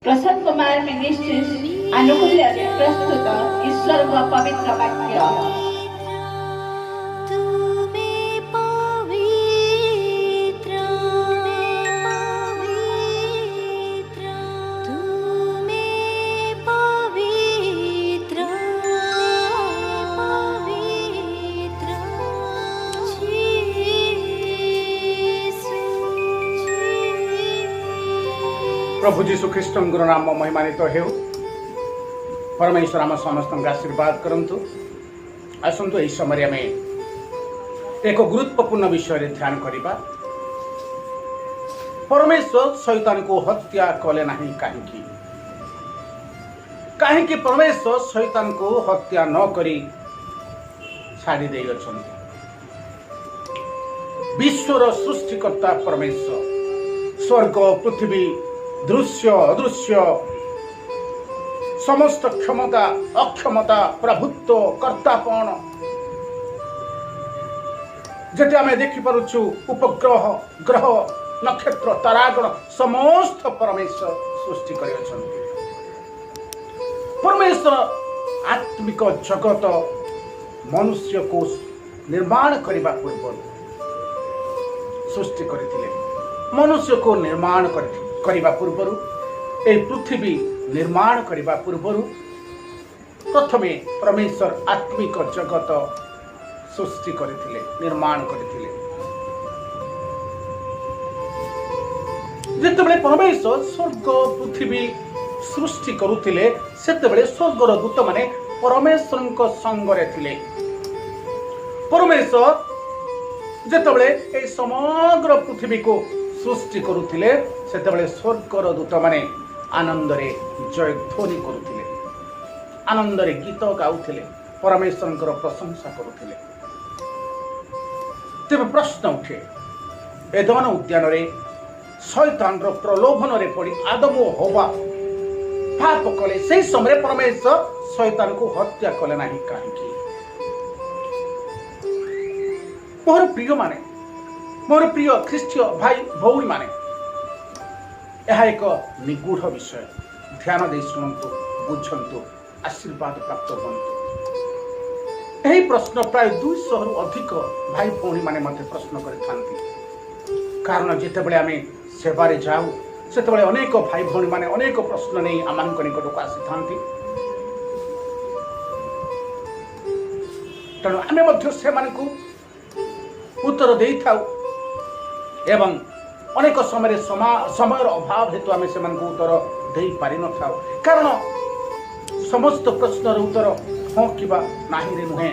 प्रसन्न कुमार मिनिस्ट्रीज अनुकूल्य प्रस्तुत ईश्वर का पवित्र वाक्य। प्रभु जीशु ख्रीष्ट नाम महिमानित हो। परमेश्वर आम समस्त आशीर्वाद करंतु। आसतु यह समय आम एक गुरुत्वपूर्ण विषय ध्यान करवा। परमेश्वर शैतान को हत्या कले नहीं कहीं कहीं परमेश्वर शैतान को हत्या न करी छाड़ी दे अछंती। विश्वर सृष्टिकर्ता परमेश्वर स्वर्ग पृथ्वी दृश्य अदृश्य समस्त क्षमता अक्षमता प्रभुत्व कर्तापण जेते आमे देखि पारुछु उपग्रह ग्रह नक्षत्र तारागण समस्त परमेश्वर सृष्टि करि अछंती। परमेश्वर आत्मिक जगत मनुष्य को निर्माण करबा पूर्व सृष्टि करथिले। मनुष्य को निर्माण करबा पूर्व ए पृथ्वी निर्माण करबा पूर्व प्रथमे परमेश्वर आत्मिक जगत सृष्टि करथिले निर्माण करथिले। जेतेबेले परमेश्वर स्वर्ग पृथ्वी सृष्टि करुथिले सेतेबेले स्वर्गर दूत माने परमेश्वरଙ୍କ संगरे थिले। परमेश्वर जेतेबेले ए समग्र पृथ्वी को सृष्टि करुथिले सेतेबेले स्वर्गर दूत माने आनंदरे जय ध्वनि करुथिले, आनंदरे गीत गाउथिले, परमेश्वरଙ୍କର प्रशंसा करुथिले। तेबे प्रश्न उठे एदन उद्यान रे शैतान रो प्रलोभन रे पड़ी आदम और हवा पाप कले। से समय परमेश्वर शैतान को हत्या कले नहीं कहीं। मोर प्रिय माने मोर प्रिय ख्रीष्टीय भाई भौणी माने यह एक निगूढ़ विषय। ध्यान दे शुणु बुझंतु आशीर्वाद प्राप्त हंतु। यही प्रश्न प्राय 200 रु अधिक भाई भौणी माने मते प्रश्न करिथांती। कारण जेतेबेले आमे सेवारे जाऊ सेतेबेले अनेक भाई भौणी माने अनेक प्रश्न नै आमानक निकटक आसीथांती। तेणु आमे मध्य से मानकु उत्तर देई थाउ एवं अनेक समय समय अभाव हेतु आम से उत्तर दे पारि न था। कारण समस्त प्रश्नर उत्तर हाँ कि नहीं रे नुहे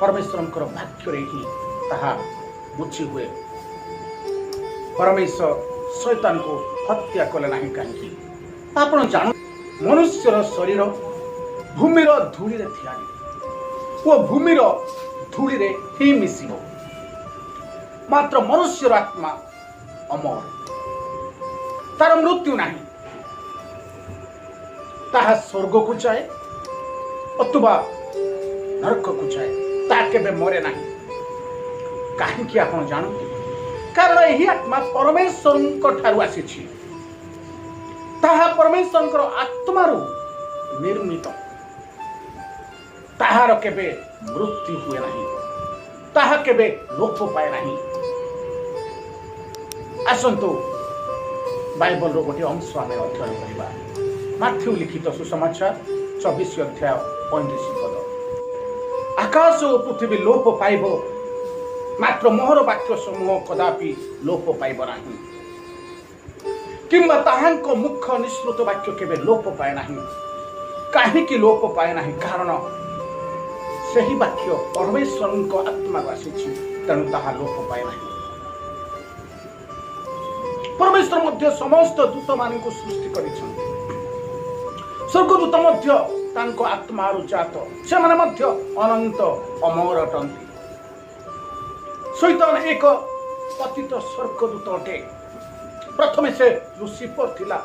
परमेश्वर वाक्य ही ताहा बुझी हुए। परमेश्वर शैतान को हत्या कले नहीं कहीं। आपण जान मनुष्यर शरीर भूमिर धूली रे थियारी वो भूमिर धूली रे ही मिसिबो। मात्र मनुष्यर आत्मा अमर, तार मृत्यु नहीं। ताहा स्वर्ग को जाए अथवा नरक को जाए, ता केबे मरे नहीं। कहीं आपण जानते कारण यही आत्मा परमेश्वर ठारू आसी। ताहा परमेश्वर आत्मारू निर्मित। ताहार केबे मृत्यु हुए नहीं, ताहा केबे लोप पाए नहीं। आसंतु बाइबल रो गोटे अंश आम अध्ययन करवा। माथ्यू लिखित सुसमाचार 24 अध्याय 35 पद। आकाश और पृथ्वी लोप पाइब मात्र मोहर वाक्य समूह कदापि लोप पाइब नहीं। किंबा ताहांक मुख निश्रुत वाक्य केबे लोप पाए नहीं। काहेकि लोप पाए नहीं? कारण सही वाक्य परमेश्वर आत्मा आसी तेणु ताहा लोप पाए नहीं। परमेश्वर मध्य समस्त दूत मान को सृष्टि करिछन्ति। स्वर्गदूत मध्य तांको आत्मारु जात से माने मध्य अनंत अमर अटंती। शैतान एक पतित स्वर्गदूत अटे। प्रथमे से लुसिफर थिला,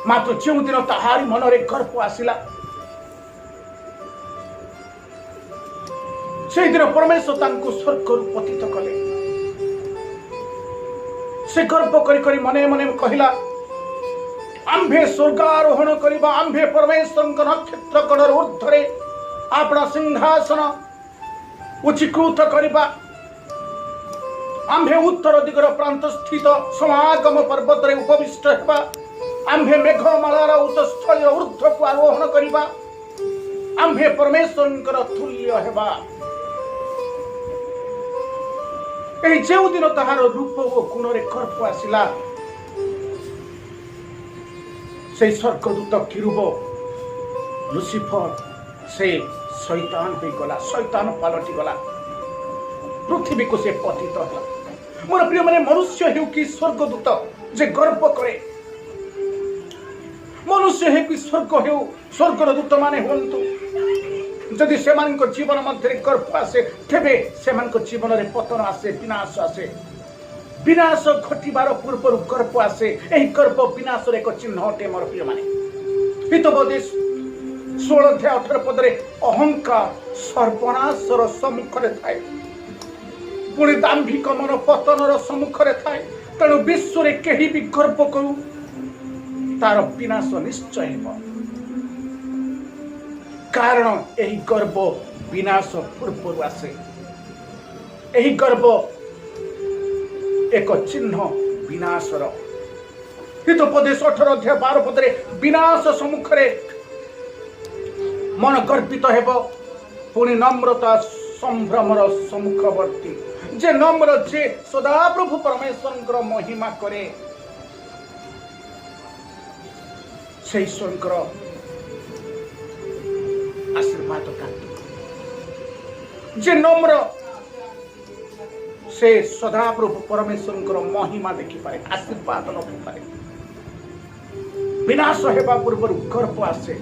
मात्र जो दिन ताहारी मनरे गर्व आसिला से दिन परमेश्वर तांको स्वर्गरु पतित कले। से गर्व करी करी मने मने कहला आंभे स्वर्गारोहण करवा आंभे परमेश्वर नक्षत्र गणर ऊर्ध्वे अपना सिंहासन उच्चीकृत करवा आंभे उत्तर दिगर प्रांत स्थित समागम पर्वत रे उपविष्ट हेबा आंभे मेघमालार उच्चस्थल ऊर्ध्व को आरोहण करवा आंभे परमेश्वर तुल्य हेबा जो दिन ताहार रूप और गुण रे गर्भ आसिला से स्वर्गदूत किरूब लुसिफर से शैतान हो गला शैतान पलटि गला पृथ्वी को से पतित है मोर प्रिय माने मनुष्य हेउ कि स्वर्गदूत जे गर्व करे मनुष्य हे कि स्वर्ग हेउ स्वर्गदूत माने होंतु जदि सेमानक जीवन मध्य गर्भ आसे तेबे सेमानक जीवन रे पतन आसे विनाश घटिबार पूर्व गर्भ आसे एही गर्भ विनाश रे एक चिन्ह अटे मोर प्रिय माने हितोपदेश 16 अध्याय 18 पद रे अहंकार सर्वनाशर सम्मुख रे थाए पुणी दाम्भिक मन पतनर सम्मुख रे थाए तेणु विश्व रे केही भी गर्भ करू तार विनाश निश्चय हेबो कारण एही गर्भ विनाश पूर्व आसे एही गर्भ एक चिन्ह विनाशर हितोपदेश 18 अध्याय 12 पद रे विनाश सम्मुख रे मन गर्वित हेबो पुणी नम्रता संभ्रमर सम्मुखवर्ती जे नम्र जे सदा प्रभु परमेश्वर महिमा करे से ईश्वर आशीर्वाद प्राप्त जे नम्र से सदा प्रभु परमेश्वर महिमा देखि पारे आशीर्वाद लभि पारे विनाश हेबा पूर्व गर्भ आसे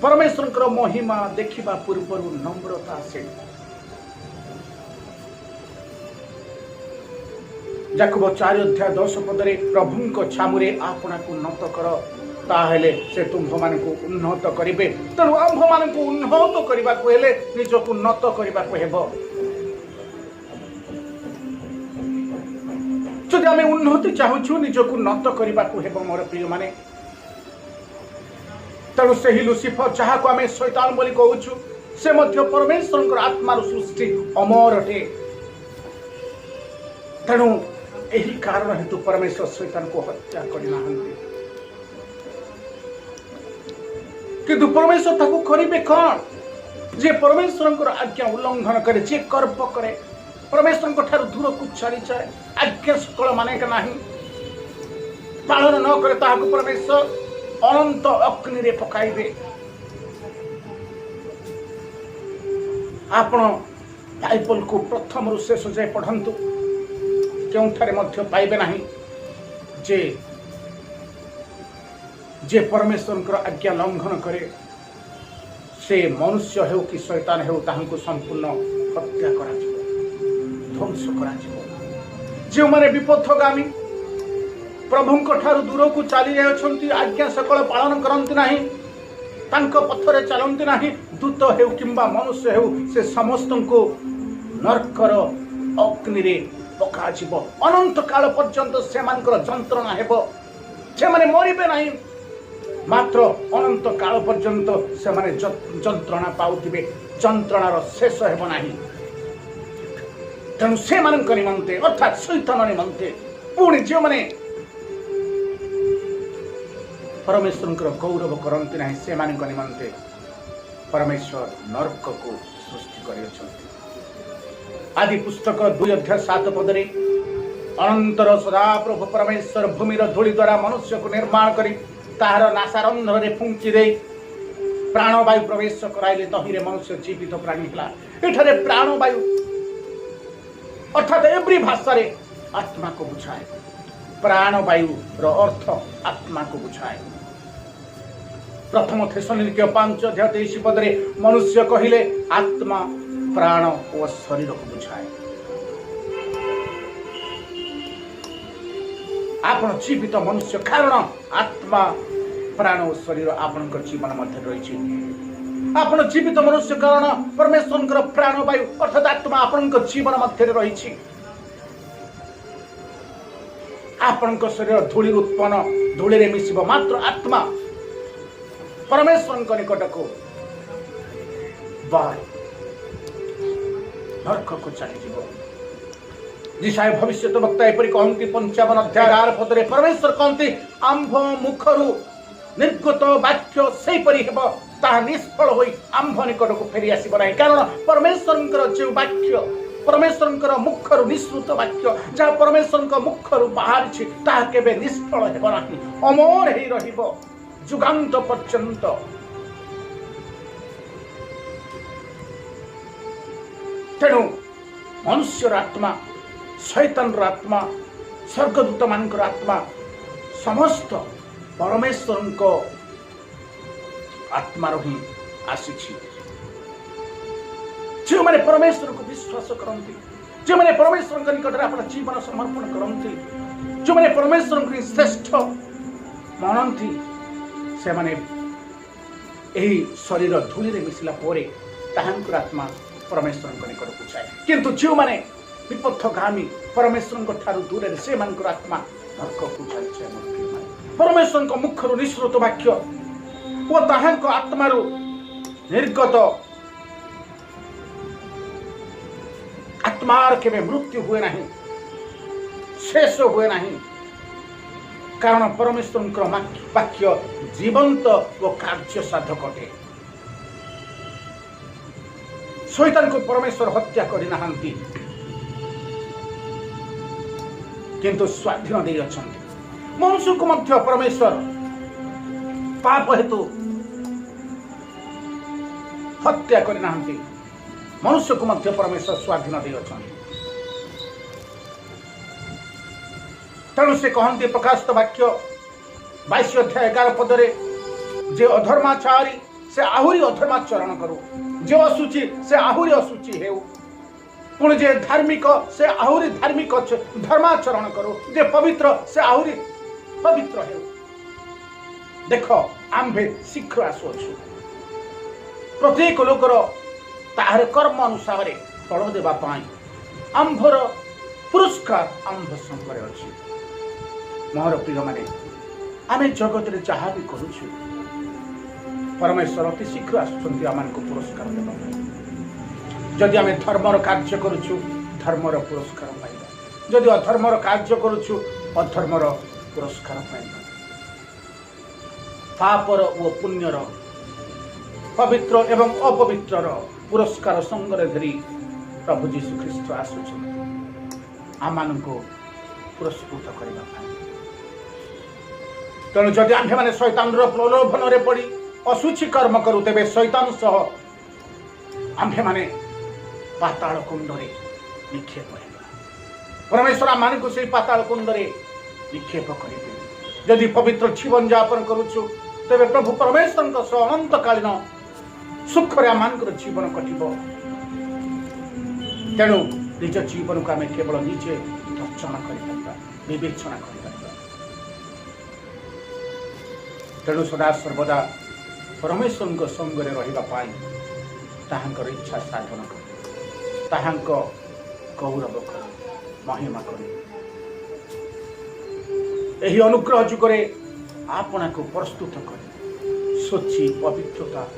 परमेश्वर महिमा देखिबा पूर्व नम्रता आसे याकूब 4 अध्याय 10 पदरे प्रभुଙ୍କ छामुरे आपणाକୁ उन्नत कर ताहेले से तुम्भ मानकु उन्नत करिवे तेणु आम्भ मानकु उन्नत करबा को हेले निजकु उन्नत करबा को हेबो जदि आमे उन्नति चाहूछु निजकु उन्नत करबा को हेबो मोर प्रिय माने तेणु से ही लुसिफर जहाँ को आमे शैतान बोली कहूछु से मध्य परमेश्वर आत्मार सृष्टि अमर अटे तेणु यही कारण हेतु परमेश्वर शैतान को हत्या करना किंतु परमेश्वर ताको करिबे कौन जे परमेश्वर आज्ञा उल्लंघन करे जे कर्म करे परमेश्वर ठारू दूर को चली जाए आज्ञा सकल माने के नाही पालन न करे ताको परमेश्वर अनंत अग्नि रे पकाइबे आपण बाइबल को प्रथम रु शेष जाए पढ़ंतु केउठारे मध्य पाइबे नाही जे परमेश्वर आज्ञा लंघन करे से मनुष्य हेउ कि शैतान हेउ ताहांको संपूर्ण हत्या करा जिवो ध्वंस करा जिवो जे माने विपथगामी प्रभुंक ठारू दूर को चली जाउछंती आज्ञा सकल पालन करंती नाही तांको पथरे चलंती नाही दूत हेउ किंबा मनुष्य हेउ से समस्त को नरकर अग्नि रे पका जीव अनंत काल पर्यंत से मानकर जंत्रणा हेबो से माने मरिबे नाही मात्र अनंत काल पर्यंत से माने जंत्रणा पाउथिबे जंत्रणार शेष हेबो नाही तेणु से मानक निमंते अर्थात शैतान निमंते पुणी जो माने परमेश्वर गौरव करती ना से मानक निमंते परमेश्वर नरक को सृष्टि कर आदि पुस्तक 2 अध्याय 7 पदरे अनंतर सदा प्रभु परमेश्वर भूमिर धूली द्वारा मनुष्य को निर्माण करी ताहार नासारंध्र रे फुंकी दे प्राणवायु प्रवेश कराइले तहिरे मनुष्य जीवित प्राणी हला एठारे प्राणवायु अर्थात एवरी भाषा रे आत्मा को बुझाए प्राणवायु रो अर्थ आत्मा को बुझाए प्रथम थेसलोनिके 5 अध्याय 23 पदरे मनुष्य कहिले आत्मा प्राण और शरीर को बुझाए आपण जीवित मनुष्य कारण आत्मा प्राण और शरीर आपण जीवन मध्य रही आपण जीवित मनुष्य कारण परमेश्वर प्राणवायु अर्थात आत्मा आपण जीवन मध्य रही आपण शरीर धूली उत्पन्न धूलिरे मिशिब मात्र आत्मा परमेश्वर निकट को नरक को चलीज जिसाय भविष्य वक्ता एपरी कहती 55 अध्याय 11 पदरे परमेश्वर कहती आंभ मुखरू निर्गत वाक्य से परी हेब ताहा निष्फल होई आंभ निकट को फेरी आसीब नाही कारण परमेश्वर जो वाक्य परमेश्वर मुखरू निःसृत वाक्य जहाँ परमेश्वर मुखरू बाहरी ताहा केबे निष्फल हेब नाही अमर हेई रहिब जुगांत पर्यंत। तेणु मनुष्यर आत्मा शैतान आत्मा स्वर्गदूत मान आत्मा समस्त परमेश्वर आत्मा ही आसी जो मैंने परमेश्वर को विश्वास करती जो मैंने परमेश्वर निकट में अपना जीवन समर्पण करती जो मैंने परमेश्वर को श्रेष्ठ मनती से माने यही शरीर धूलि मिशिला परे ताहांकर आत्मा परमेश्वर निकट को जाए किंतु जो मैंने विपथगामी परमेश्वर ठारू दूर से आत्मा नरक को जाए परमेश्वर मुखर निःसृत वाक्य वो ताहांक आत्मारू निर्गत आत्मार केबे मृत्यु हुए नहीं शेष हुए नहीं कारण परमेश्वर वाक्य जीवंत और कार्य साधक अटे। शैतान को परमेश्वर हत्या करना किंतु स्वाधीन दे अछंती मनुष्य को मध्य परमेश्वर पाप हेतु हत्या करना मनुष्य को मध्य परमेश्वर स्वाधीन दे अछंती। तेणु से कहते प्रकाशित वाक्य 22 अध्याय 11 पदरे जे अधर्माचारी से आहुरी अधर्माचरण करू जे असुचि से आहुरी असुचि हेउ पुणी जे धार्मिक से आहुरी धार्मिक धर्माचरण करू जे पवित्र से आहुरी पवित्र हेउ। देख आम्भे शीघ्र आसुअछु प्रत्येक लोकर ताहार कर्म अनुसार फल देवा पाई आंभर पुरस्कार आंभ संगे अछि। मोर प्रिय माने आमे जगत रे जहाँ भी करूछु परमेश्वर अति शीघ्र आसुचंती आमान को पुरस्कार देबा जदि आमे धर्मर कार्य करूछु धर्मर पुरस्कार पाइबा जदि अधर्मर कार्य करूछु अधर्मर पुरस्कार पाइबा पापर ओ पुण्यर पवित्र एवं अपवित्रर पुरस्कार संगरे धरी प्रभु यीशु ख्रीष्ट आसुचंती आमान को पुरस्कृत करबा तेणु जदि आम्भे माने शैतान प्रलोभन रे पड़ी असुचि कर्म करू तेबे शैतान सह आम्भे माने पाताल कुंड रे निक्षेप हेबा परमेश्वर मान को से पाताल कुंड रे निक्षेप करिबे जदि पवित्र जीवन यापन करूछु तेबे प्रभु परमेश्वर सह अनंत कालीन सुख रे मान को जीवन कटिबो। तेणु निज जीवन को आमे केवल निजे दर्शन करिबा विवेचना करिबा तेणु सदा सर्वदा परमेश्वर संगे रहिबा पाई ताहांकर इच्छा साधन कर ताहांक गौरव कर महिमा कर एही अनुग्रह जुगरे आपना को प्रस्तुत कर स्वच्छ पवित्रता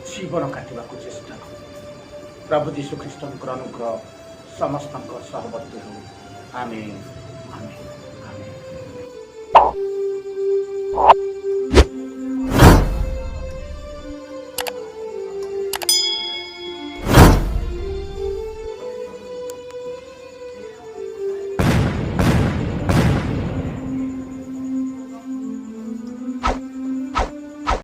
जीवन काटिबा को चेष्टा कर प्रभु यीशु ख्रीष्टकर अनुग्रह समस्त सहवर्ती हो आमेन आमेन।